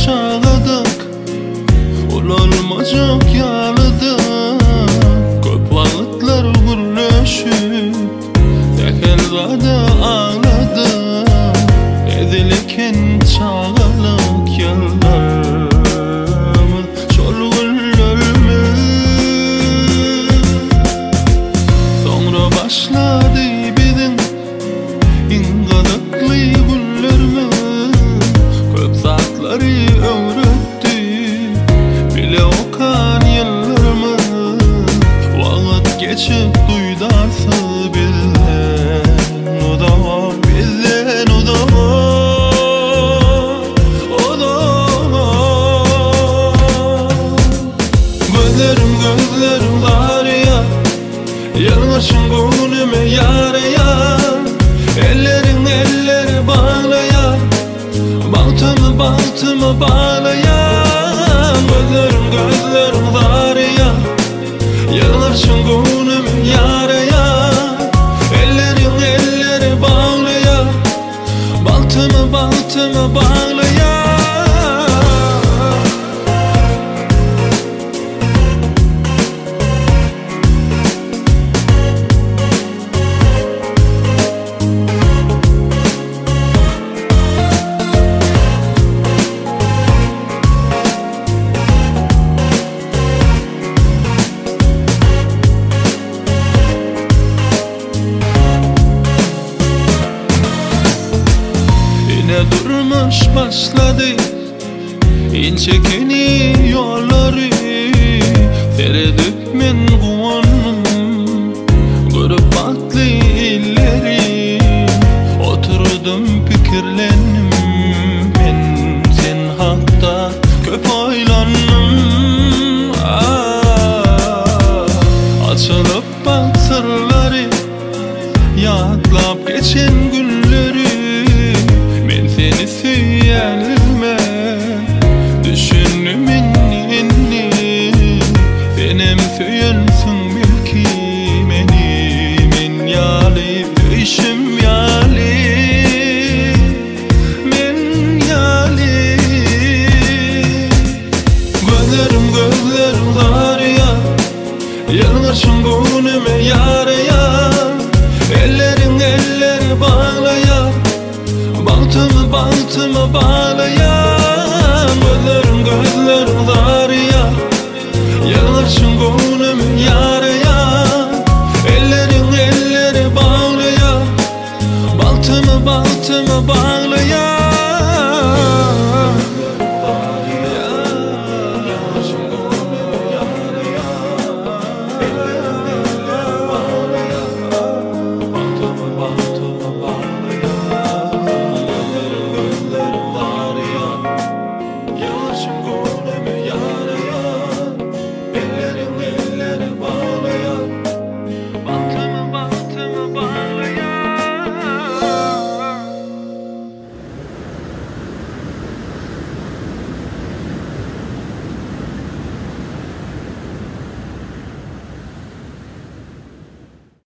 çağladık, ololmacak yalıdık. Köp vaqtlar gürleşip, tekelzada ağladık. Edilken çağalık yıllarımız, şol güllerimiz. Sonra başladı bizim ingadıklı günlerimiz. Köp saatleri öğretti, bile okan yıllarımız. Vaqt geçip duydarsı bizden o da var, bizden o da var, o da var. Gözlerim var ya, yanlışın gönlüme yar ya. Elleri bağlayan, baltımı bağlayan. Gözlerim var ya, yanlışın gönlüme yar ya. Elleri bağlayan, baltımı bağlayan. Durmuş başladı inçekeni yolları. Tereddüt men guvanım, görüp batlı illeri. Oturdum pikirlendim, men sen hakta köp oylandım. Açılıp bak sırları, yadlap geçen günleri. Men seni süyelme, düşündüm inni. Senem süyelsün belki meni. Men yali, işim yali, men yali. Gözlerim var ya, yanlışın gönlüme yar ya. Elleri bağlayan, baltımı bağlayan. Gözlerim var ya, yanlışın gönlüme yar ya. Elleri bağlayan, baltımı bağlayan.